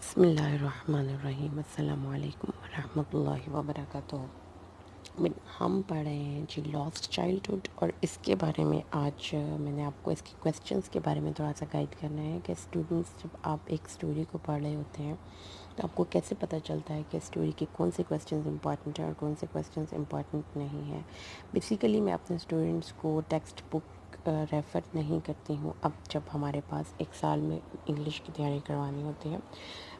बिस्मिल्लाहिर्रहमानिर्रहीम अस्सलामु अलैकुम रहमतुल्लाहि व बरकातुहू। हम पढ़ रहे हैं जी लॉस्ट चाइल्डहुड, और इसके बारे में आज मैंने आपको इसके क्वेश्चंस के बारे में थोड़ा सा गाइड करना है कि स्टूडेंट्स जब आप एक स्टोरी को पढ़ रहे होते हैं तो आपको कैसे पता चलता है कि स्टोरी के कौन से क्वेश्चंस इंपॉर्टेंट हैं और कौन से क्वेश्चंस इंपॉर्टेंट नहीं हैं। बेसिकली मैं अपने स्टूडेंट्स को टेक्स्ट बुक रेफ़र नहीं करती हूँ। अब जब हमारे पास एक साल में इंग्लिश की तैयारी करवानी होती है,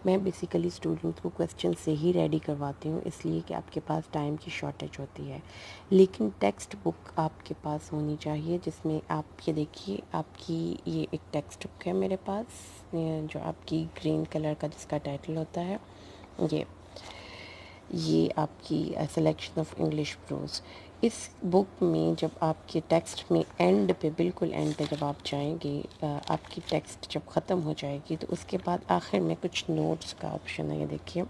मैं बेसिकली स्टूडेंट्स को क्वेश्चन से ही रेडी करवाती हूँ, इसलिए कि आपके पास टाइम की शॉर्टेज होती है। लेकिन टेक्स्ट बुक आपके पास होनी चाहिए जिसमें आप ये देखिए, आपकी ये एक टेक्स्ट बुक है मेरे पास, जो आपकी ग्रीन कलर का जिसका टाइटल होता है ये आपकी सिलेक्शन ऑफ इंग्लिश प्रोज। इस बुक में जब आपके टेक्स्ट में एंड पे, बिल्कुल एंड पे जब आप जाएंगे, आपकी टेक्स्ट जब ख़त्म हो जाएगी तो उसके बाद आखिर में कुछ नोट्स का ऑप्शन है। ये देखिए,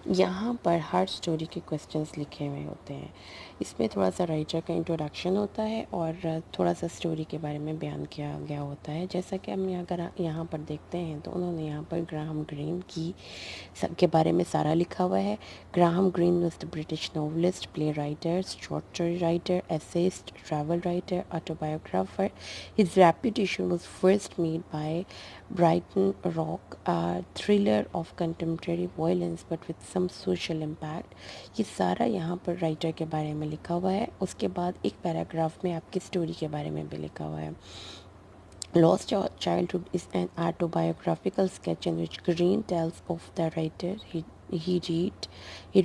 यहाँ पर हर स्टोरी के क्वेश्चंस लिखे हुए होते हैं। इसमें थोड़ा सा राइटर का इंट्रोडक्शन होता है और थोड़ा सा स्टोरी के बारे में बयान किया गया होता है। जैसा कि हम यहाँ पर देखते हैं तो उन्होंने यहाँ पर ग्राहम ग्रीन के बारे में सारा लिखा हुआ है। Graham Greene was the British novelist, play writer, short story writer, essayist, travel writer, autobiographer. His reputation was first made by Brighton Rock, a thriller of contemporary violence but with some social impact। ये सारा यहाँ पर writer के बारे में लिखा हुआ है। उसके बाद एक पैराग्राफ में आपकी स्टोरी के बारे में भी लिखा हुआ है। Lost Childhood is an autobiographical sketch in which Green tells of the writer he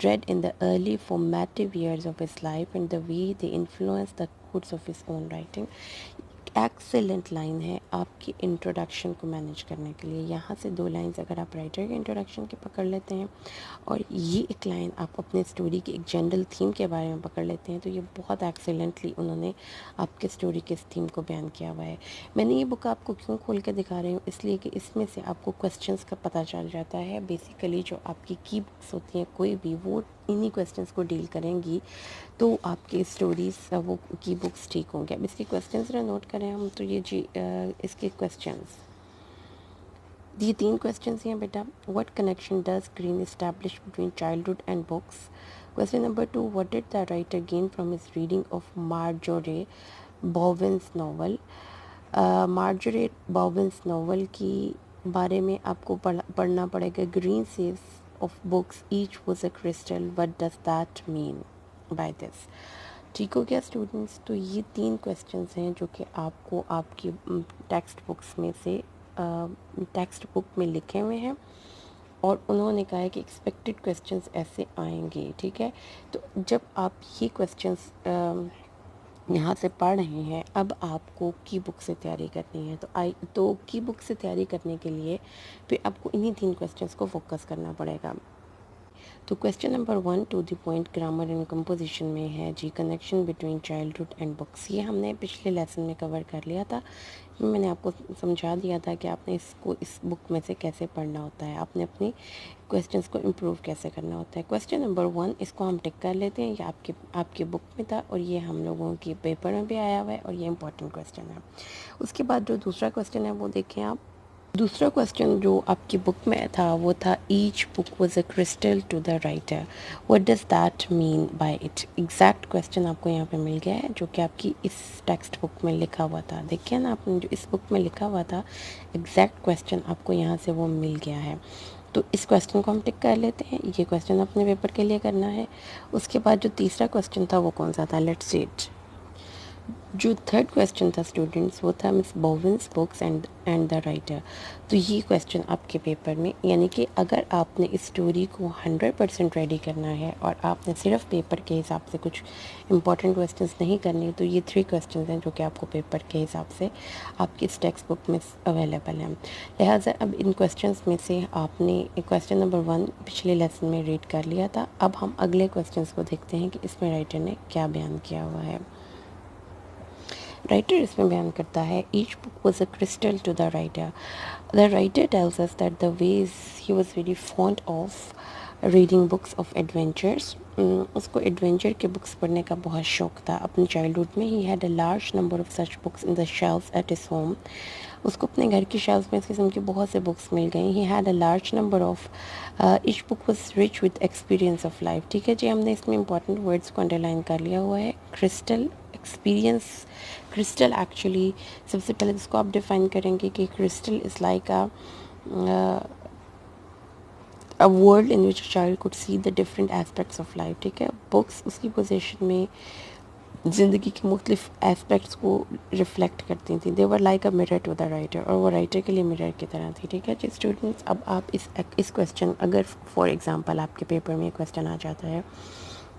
read in the early formative years of his life and the way they influenced the course of his own writing। Excellent line है आपकी introduction को manage करने के लिए। यहाँ से 2 lines अगर आप राइटर के इंट्रोडक्शन के पकड़ लेते हैं और ये एक लाइन आप अपने स्टोरी की एक जनरल थीम के बारे में पकड़ लेते हैं तो ये बहुत एक्सेलेंटली उन्होंने आपके स्टोरी के इस थीम को बयान किया हुआ है। मैंने ये बुक आपको क्यों खोल के दिखा रही हूँ, इसलिए कि इसमें से आपको क्वेश्चंस का पता चल जाता है। बेसिकली जो आपकी की बुक्स होती हैं कोई भी, वो इन्हीं क्वेश्चंस को डील करेंगी, तो आपकी स्टोरीज वो की बुक्स ठीक होंगे। अब इसके क्वेश्चंस नोट करें हम तो ये जी इसके क्वेश्चंस, ये 3 क्वेश्चंस हैं बेटा। What connection does Greene establish between childhood and books. Question number 2, what did the writer gain from his reading of Marjorie Bowen's novel. Marjorie Bowen's novel की बारे में आपको पढ़ना पड़ेगा। Greene says of books each was a crystal, what does that mean by this. ठीक हो गया students. तो ये 3 क्वेश्चंस हैं जो कि आपको आपकी टेक्स्ट बुक्स में से टेक्स्ट बुक में लिखे हुए हैं और उन्होंने कहा है कि एक्सपेक्टेड क्वेश्चंस ऐसे आएंगे। ठीक है, तो जब आप ये क्वेश्चंस यहाँ से पढ़ रहे हैं, अब आपको की बुक से तैयारी करनी है। तो की बुक से तैयारी करने के लिए फिर आपको इन्हीं 3 क्वेश्चंस को फोकस करना पड़ेगा। तो question number 1 to the point grammar and composition में है जी, connection between childhood and books. ये हमने पिछले लेसन में कवर कर लिया था। मैंने आपको समझा दिया था कि आपने इसको इस बुक में से कैसे पढ़ना होता है, आपने अपनी क्वेश्चंस को इम्प्रूव कैसे करना होता है। क्वेश्चन नंबर 1 इसको हम टिक कर लेते हैं, ये आपके बुक में था और ये हम लोगों के पेपर में भी आया हुआ है और ये इंपॉर्टेंट क्वेश्चन है। उसके बाद जो दूसरा क्वेश्चन है वो देखें आप। दूसरा क्वेश्चन जो आपकी बुक में था वो था each book was a crystal to the writer, what does that mean by it. Exact question आपको यहाँ पे मिल गया है जो कि आपकी इस टेक्स्ट बुक में लिखा हुआ था। देखिए ना, आपने जो इस बुक में लिखा हुआ था एग्जैक्ट क्वेश्चन आपको यहाँ से वो मिल गया है। तो इस क्वेश्चन को हम टिक कर लेते हैं, ये क्वेश्चन अपने पेपर के लिए करना है। उसके बाद जो तीसरा क्वेश्चन था वो कौन सा था, लेट्स सी इट। जो थर्ड क्वेश्चन था स्टूडेंट्स वो था Miss Bowen's books and the writer. तो ये क्वेश्चन आपके पेपर में, यानी कि अगर आपने इस स्टोरी को 100% रेडी करना है और आपने सिर्फ पेपर के हिसाब से कुछ इंपॉर्टेंट क्वेश्चंस नहीं करने, तो ये 3 क्वेश्चंस हैं जो कि आपको पेपर के हिसाब से आपकी इस टेक्स्ट बुक में अवेलेबल हैं। लिहाजा अब इन क्वेश्चंस में से आपने क्वेश्चन नंबर 1 पिछले लेसन में रीड कर लिया था। अब हम अगले क्वेश्चंस को देखते हैं कि इसमें राइटर ने क्या बयान किया हुआ है। राइटर इसमें बयान करता है each book was a crystal to the writer. The writer tells us that the ways he was very fond of reading books of adventures. उसको एडवेंचर के बुक्स पढ़ने का बहुत शौक था अपनी चाइल्डहुड में। He had a large number of such books in the shelves at his home. उसको अपने घर की शेल्फ में इस किस्म की बहुत से बुक्स मिल गई। ही had a large number of, each book was rich with experience of life. ठीक है जी, हमने इसमें इंपॉर्टेंट वर्ड्स को अंडरलाइन कर लिया हुआ है। Crystal, experience. क्रिस्टल एक्चुअली सबसे पहले इसको आप डिफाइन करेंगे कि crystal is like a world in which a child could see the different aspects of life। ठीक है, बुक्स उसकी पोजीशन में ज़िंदगी के मुख्तलिफ एस्पेक्ट्स को रिफ्लेक्ट करती थी। They were like a mirror to the writer, और वो राइटर के लिए मिरर की तरह थी। ठीक है जी स्टूडेंट्स, अब आप इस क्वेश्चन, अगर फॉर एग्जांपल आपके पेपर में क्वेश्चन आ जाता है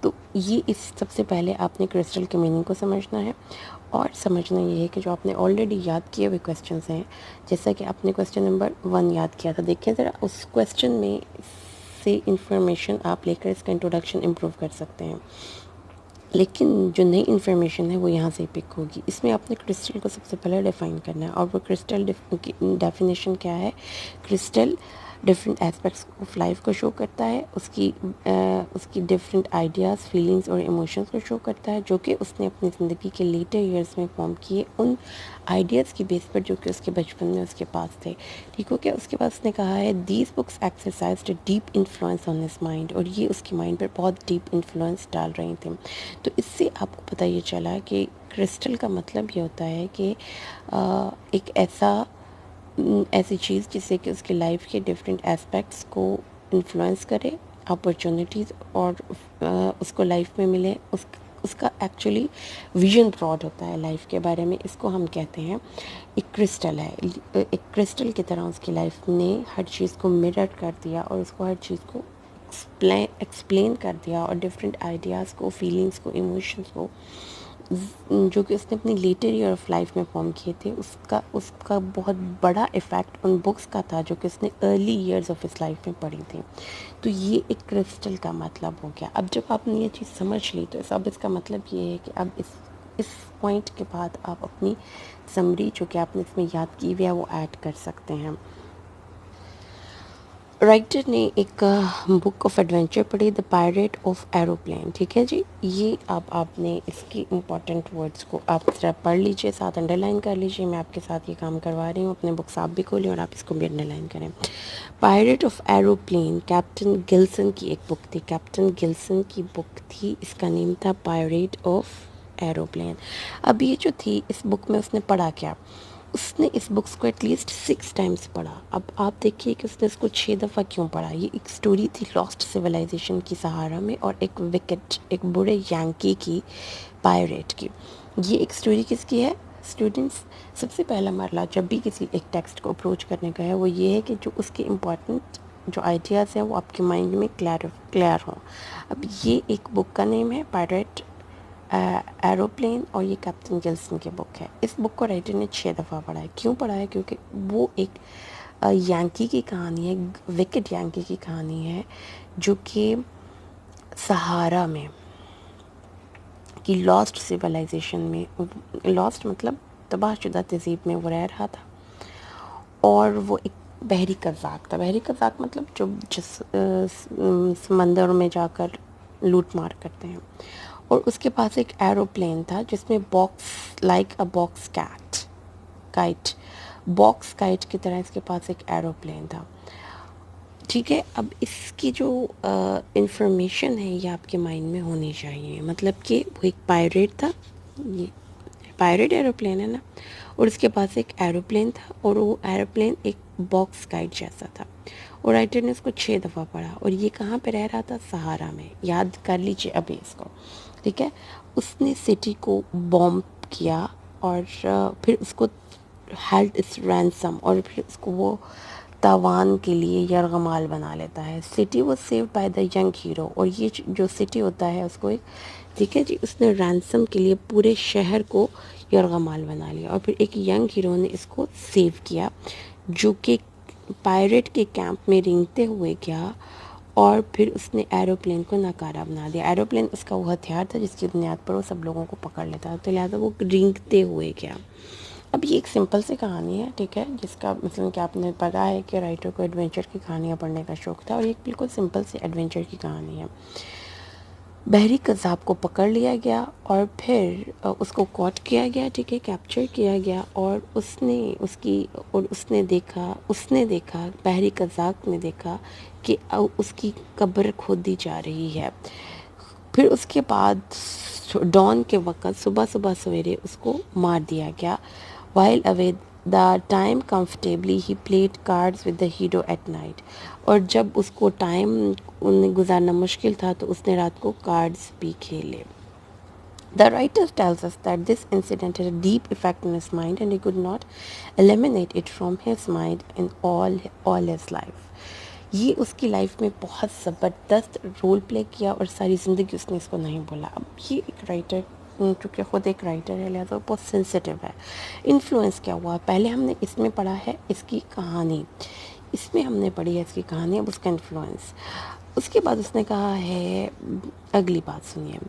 तो ये इस सबसे पहले आपने क्रिस्टल के मीनिंग को समझना है, और समझना ये है कि जो आपने ऑलरेडी याद किए हुए क्वेश्चंस हैं, जैसा कि आपने क्वेश्चन नंबर 1 याद किया था, देखिए ज़रा उस क्वेश्चन में से इंफॉर्मेशन आप लेकर इसका इंट्रोडक्शन इम्प्रूव कर सकते हैं। लेकिन जो नई इन्फॉर्मेशन है वो यहाँ से पिक होगी। इसमें आपने क्रिस्टल को सबसे पहले डिफ़ाइन करना है, और वो क्रिस्टल डेफिनेशन क्या है? Crystal different aspects of life को शो करता है, उसकी डिफरेंट आइडियाज़, फीलिंग्स और इमोशंस को शो करता है, जो कि उसने अपनी ज़िंदगी के लेटर ईयर्स में फॉर्म किए उन आइडियाज़ की बेस पर जो कि उसके बचपन में उसके पास थे। ठीक हो क्या? उसके बाद उसने कहा है these books exercised deep influence on his mind, और ये उसके माइंड पर बहुत डीप इन्फ्लुएंस डाल रही थी। तो इससे आपको पता ये चला कि क्रिस्टल का मतलब ये होता है कि एक ऐसी चीज़ जिससे कि उसकी लाइफ के डिफरेंट एस्पेक्ट्स को इन्फ्लुएंस करे, अपॉर्चुनिटीज़ और उसको लाइफ में मिले, उसका एक्चुअली विजन ब्रॉड होता है लाइफ के बारे में। इसको हम कहते हैं एक क्रिस्टल है। एक क्रिस्टल की तरह उसकी लाइफ ने हर चीज़ को मिरर कर दिया, और उसको हर चीज़ को एक्सप्लेन कर दिया, और डिफरेंट आइडियाज़ को, फीलिंग्स को, इमोशंस को जो कि उसने अपनी लेटर ईयर ऑफ लाइफ में फॉर्म किए थे, उसका बहुत बड़ा इफ़ेक्ट उन बुक्स का था जो कि उसने अर्ली ईयर्स ऑफ इस लाइफ में पढ़ी थी। तो ये एक क्रिस्टल का मतलब हो गया। अब जब आपने ये चीज़ समझ ली तो अब इसका मतलब ये है कि अब इस पॉइंट के बाद आप अपनी समरी जो कि आपने इसमें याद की हुई है वो ऐड कर सकते हैं। राइटर ने एक बुक ऑफ एडवेंचर पढ़ी, द पायरेट ऑफ एरोप्लेन। ठीक है जी, ये अब आपने इसकी इम्पॉर्टेंट वर्ड्स को आप ज़रा पढ़ लीजिए, साथ अंडरलाइन कर लीजिए। मैं आपके साथ ये काम करवा रही हूँ, अपने बुक्स आप भी खोलें और आप इसको भी अंडरलाइन करें। Pirate of aeroplane captain Gilson की एक बुक थी, कैप्टन गिल्सन की बुक थी, इसका नेम था पायरेट ऑफ एरोप्लेन। अब ये जो थी, इस बुक में उसने पढ़ा क्या? उसने इस बुक्स को एटलीस्ट 6 टाइम्स पढ़ा। अब आप देखिए कि उसने इसको 6 दफ़ा क्यों पढ़ा। ये एक स्टोरी थी लॉस्ट सिविलाइजेशन की सहारा में, और एक बुरे यांकी की, पायरेट की। ये एक स्टोरी किसकी है स्टूडेंट्स? सबसे पहला मरला जब भी किसी एक टेक्स्ट को अप्रोच करने का है वो ये है कि जो उसके इम्पॉर्टेंट जो आइडियाज़ हैं वो आपके माइंड में क्लियर हों। अब ये एक बुक का नेम है पायरेट एरोप्लेन, और ये कैप्टन गिल्सन की बुक है। इस बुक को राइटर ने 6 दफ़ा पढ़ा है। क्यों पढ़ा है? क्योंकि वो एक यांकी की कहानी है, विकेट यांकी की कहानी है, जो कि सहारा में की लॉस्ट सिविलाइजेशन में, लॉस्ट मतलब तबाहशुदा तहज़ीब में वो रह रहा था, और वो एक बहरी कज़ाक था। बहरी कज़ाक मतलब जिस समंदर में जाकर लूट मार करते हैं, और उसके पास एक एरोप्लेन था जिसमें बॉक्स काइट की तरह इसके पास एक एरोप्लेन था। ठीक है, अब इसकी जो इंफॉर्मेशन है ये आपके माइंड में होनी चाहिए। मतलब कि वो एक पायरेट था, ये पायरेट एरोप्लेन है ना, और उसके पास एक एरोप्लेन था, और वो एरोप्लेन एक बॉक्स काइट जैसा था, और राइटर ने उसको 6 दफ़ा पढ़ा। और ये कहाँ पे रह रहा था? सहारा में। याद कर लीजिए अभी इसको। ठीक है, उसने सिटी को बॉम्ब किया, और फिर उसको हेल्ड इस रैंसम, और फिर उसको वो तावान के लिए यरगमाल बना लेता है। City was saved by the young hero, और ये जो सिटी होता है उसको एक, ठीक है जी, उसने रैंसम के लिए पूरे शहर को यरगमाल बना लिया, और फिर एक यंग हीरो ने इसको सेव किया, जो कि पायरेट के कैंप में रेंगते हुए गया, और फिर उसने एरोप्लेन को नाकारा बना दिया। एरोप्लेन उसका वो हथियार था जिसकी बुनियाद पर वो सब लोगों को पकड़ लेता था, तो लिहाजा वो रेंगते हुए गया। अब ये एक सिंपल सी कहानी है, ठीक है, जिसका मतलब कि आपने पता है कि राइटर को एडवेंचर की कहानियाँ पढ़ने का शौक़ था, और ये बिल्कुल सिंपल सी एडवेंचर की कहानी है। बहरी कज़ाब को पकड़ लिया गया और फिर उसको कॉट किया गया, ठीक है, कैप्चर किया गया, और उसने देखा बहरी कज़ाब ने देखा कि उसकी कब्र खोदी जा रही है। फिर उसके बाद डॉन के वक़्त सुबह सवेरे उसको मार दिया गया। While away the time comfortably he played cards with the hero at night. और जब उसको टाइम गुजारना मुश्किल था तो उसने रात को कार्ड्स भी खेले। The writer tells us that this incident had a deep effect on his mind and he could not eliminate it from his mind in all his life. ये उसकी लाइफ में बहुत ज़बरदस्त रोल प्ले किया और सारी ज़िंदगी उसने इसको नहीं बोला। अब ये एक राइटर, चूँकि ख़ुद एक राइटर है, लिहाजा बहुत सेंसिटिव है। इन्फ्लुएंस क्या हुआ, पहले हमने इसमें पढ़ा है इसकी कहानी, इसमें हमने पढ़ी है इसकी कहानी, अब उसका इन्फ्लुएंस। उसके बाद उसने कहा है, अगली बात सुनिए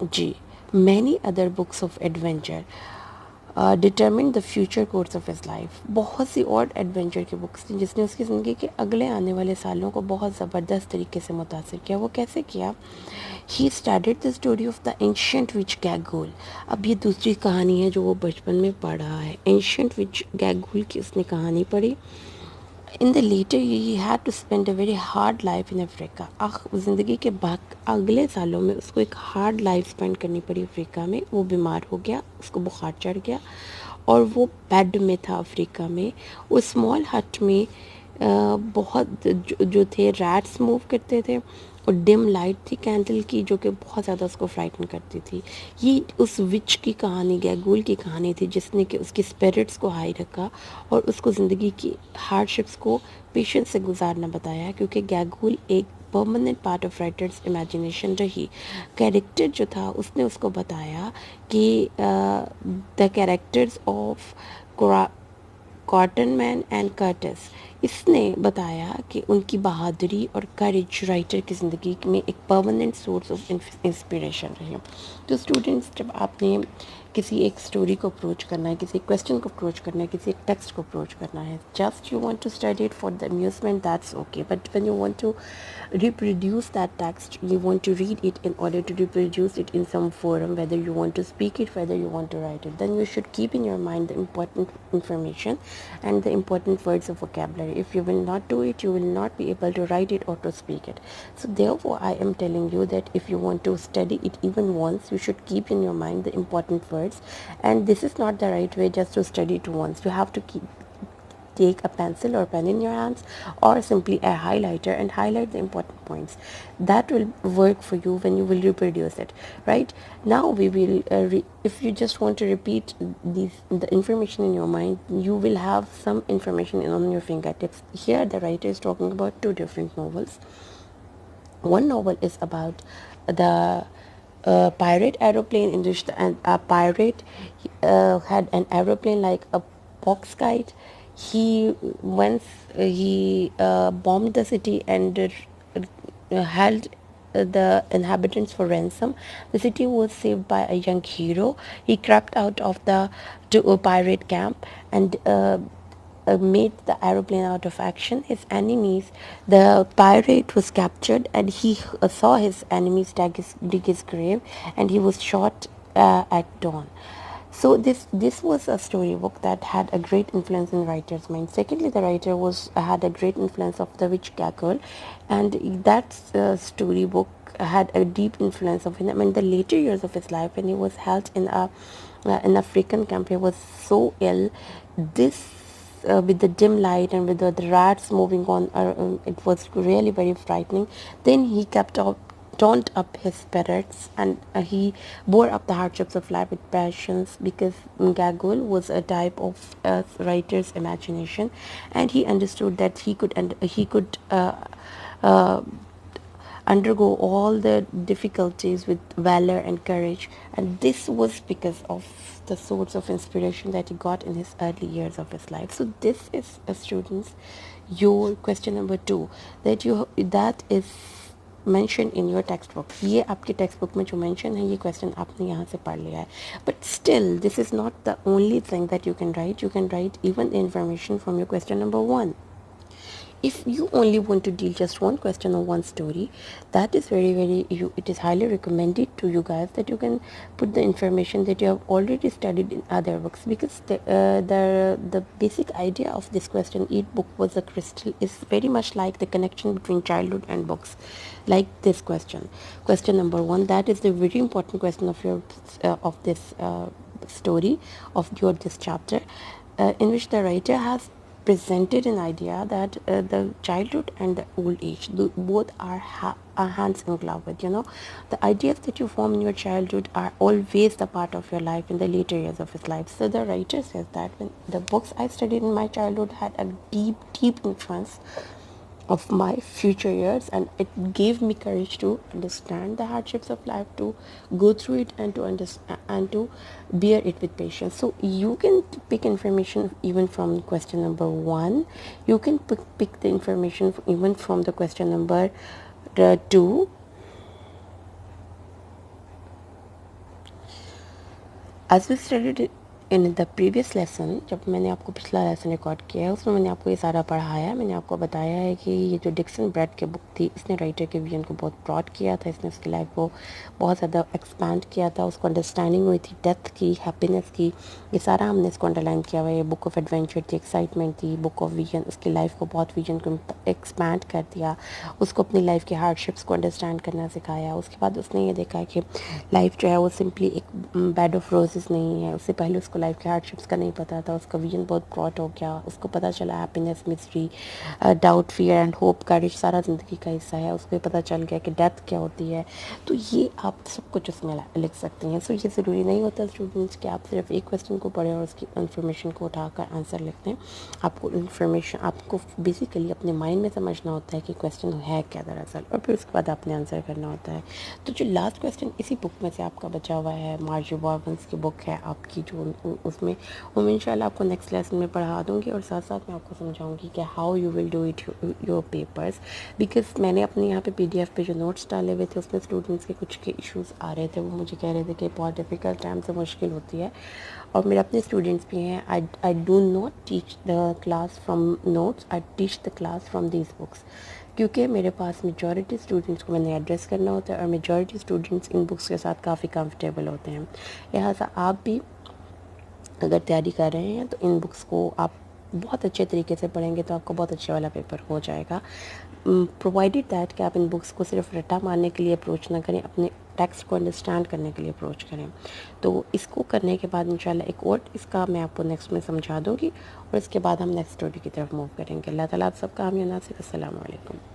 जी, many other books of adventure determine the future course of his life. बहुत सी और एडवेंचर की बुक्स थी जिसने उसकी ज़िंदगी के अगले आने वाले सालों को बहुत ज़बरदस्त तरीके से मुतासिर किया। वो कैसे किया? He started the story of the ancient witch Gagool. अब ये दूसरी कहानी है जो वो बचपन में पढ़ रहा है। एंशियंट विच गैगुल की उसने कहानी पढ़ी। In the letter he had to spend a very hard life in Africa. ज़िंदगी के बाद अगले सालों में उसको एक हार्ड लाइफ स्पेंड करनी पड़ी अफ्रीका में। वो बीमार हो गया, उसको बुखार चढ़ गया और वो बेड में था अफ्रीका में। उस स्मॉल हट में बहुत जो थे रैट्स मूव करते थे और डिम लाइट थी कैंडल की जो कि बहुत ज़्यादा उसको फ्राइटन करती थी। ये उस विच की कहानी, गैगुल की कहानी थी जिसने कि उसकी स्पिरिट्स को हाई रखा और उसको ज़िंदगी की हार्डशिप्स को पेशेंस से गुजारना बताया, क्योंकि गैगुल एक permanent part of writers imagination रही। कैरेक्टर जो था उसने उसको बताया कि the characters of cotton man and Curtis, इसने बताया कि उनकी बहादुरी और करेज राइटर की ज़िंदगी में एक परमानेंट सोर्स ऑफ इंस्पिरेशन रही। तो स्टूडेंट्स, जब आपने किसी एक स्टोरी को अप्रोच करना है, किसी क्वेश्चन को अप्रोच करना है, किसी एक टेक्स्ट को अप्रोच करना है, just you want to study it for the amusement, that's okay, but when you want to reproduce that text, you want to read it in order to reproduce it in some forum, whether you want to speak it, whether you want to write it, then you should keep in your mind the important information and the important words of vocabulary. If you will not do it, you will not be able to write it or to speak it. So therefore I am telling you that if you want to study it even once, you should keep in your mind the important words, and this is not the right way just to study it once. You have to take a pencil or pen in your hands or simply a highlighter and highlight the important points. That will work for you when you will reproduce it. Right now we will if you just want to repeat the information in your mind, you will have some information on your fingertips. Here the writer is talking about two different novels. One novel is about the pirate aeroplane in which a pirate had an aeroplane like a box kite. He once he bombed the city and held the inhabitants for ransom. The city was saved by a young hero. He crept out of the to a pirate camp and made the aeroplane out of action. His enemies, the pirate was captured and he saw his enemies dig his grave, and he was shot at dawn. So this was a storybook that had a great influence in writer's mind. Secondly, the writer had a great influence of the witch Gaggle, and that storybook had a deep influence of him in the later years of his life when he was held in a an African camp. He was so ill. This with the dim light and with the rats moving on, it was really very frightening. Then he kept up toned up his spirits, and he bore up the hardships of life with patience, because Gagul was a type of writer's imagination, and he understood that he could undergo all the difficulties with valor and courage, and this was because of the source of inspiration that he got in his early years of his life. So this is, students, your question number 2, that is mentioned in your textbook. ये आपके textbook में जो mention है, ये question आपने यहाँ से पढ़ लिया है. But still, this is not the only thing that you can write. You can write even the information from your question number 1. if you only want to deal just one question or one story, that is it is highly recommended to you guys that you can put the information that you have already studied in other books, because the basic idea of this question, eat book was a crystal, is very much like the connection between childhood and books. Like this question number 1, that is the very important question of your of this story of your this chapter, in which the writer has presented an idea that the childhood and the old age, both are hands in glove with. The ideas that you form in your childhood are always the part of your life in the later years of his life. So the writer says that when the books I studied in my childhood had a deep influence of my future years, and it gave me courage to understand the hardships of life, to go through it, and to understand and to bear it with patience. So you can pick information even from question number 1. You can pick the information even from the question number 2. As we studied in the previous lesson, जब मैंने आपको पिछला lesson record किया है उसमें मैंने आपको ये सारा पढ़ाया है। मैंने आपको बताया है कि ये जो डिक्सन ब्रैड की बुक थी, इसने राइटर के विजन को बहुत ब्रॉड किया था, इसने उसकी लाइफ को बहुत ज़्यादा एक्सपैंड किया था, उसको अंडरस्टैंडिंग हुई थी डेथ की, हैप्पीनेस की, ये सारा हमने इसको अंडरलाइन किया हुआ है। ये बुक ऑफ एडवेंचर थी, एक्साइटमेंट थी, बुक ऑफ विजन, उसकी लाइफ को बहुत विजन को एक्सपैंड कर दिया, उसको अपनी लाइफ के हार्डशिप्स को अंडरस्टैंड करना सिखाया। उसके बाद उसने ये देखा कि लाइफ जो है वो सिंपली एक बेड ऑफ रोजेस नहीं है। उससे पहले उसको लाइफ के हार्डशिप्स का नहीं पता था, उसका विजन बहुत ब्रॉड हो गया, उसको पता चला happiness, mystery, doubt, fear and hope, courage सारा ज़िंदगी का हिस्सा है। उसको पता चल गया कि डेथ क्या होती है। तो ये आप सब कुछ उसमें लिख सकते हैं। सो ये ज़रूरी नहीं होता स्टूडेंट्स कि आप सिर्फ एक क्वेश्चन को पढ़ें और उसकी इन्फॉर्मेशन को उठाकर आंसर लिखते हैं। आपको इन्फॉर्मेशन, आपको बेसिकली अपने माइंड में समझना होता है कि क्वेश्चन है क्या दरअसल, और फिर उसके बाद आपने आंसर करना होता है। तो जो लास्ट क्वेश्चन इसी बुक में से आपका बचा हुआ है, मार्जो बॉर्बन्स की बुक है आपकी, जो उसमें वो मैं इंशाल्लाह आपको नेक्स्ट लेसन में पढ़ा दूँगी, और साथ साथ मैं आपको समझाऊँगी कि how you will do it your papers. Because मैंने अपने यहाँ पे PDF पे जो नोट्स डाले हुए थे उसमें स्टूडेंट्स के कुछ के इश्यूज़ आ रहे थे, वो मुझे कह रहे थे कि बहुत डिफ़िकल्ट टाइम से मुश्किल होती है। और मेरे अपने स्टूडेंट्स भी हैं। I do not teach the class from notes, I teach the class from these books, क्योंकि मेरे पास मेजॉरिटी स्टूडेंट्स को मैंने एड्रेस करना होता है, और मेजॉरिटी स्टूडेंट्स इन बुक्स के साथ काफ़ी कंफर्टेबल होते हैं। लिहाजा आप भी अगर तैयारी कर रहे हैं तो इन बुक्स को आप बहुत अच्छे तरीके से पढ़ेंगे तो आपका बहुत अच्छा वाला पेपर हो जाएगा। प्रोवाइडेड दैट कि आप इन बुक्स को सिर्फ रट्टा मारने के लिए अप्रोच ना करें, अपने टेक्स्ट को अंडरस्टैंड करने के लिए अप्रोच करें। तो इसको करने के बाद इंशाल्लाह एक और इसका मैं आपको नेक्स्ट में समझा दूँगी, और इसके बाद हम नेक्स्ट स्टोरी की तरफ मूव करेंगे। अल्लाह ताला आप सबका हामी नासिर। अस्सलाम वालेकुम।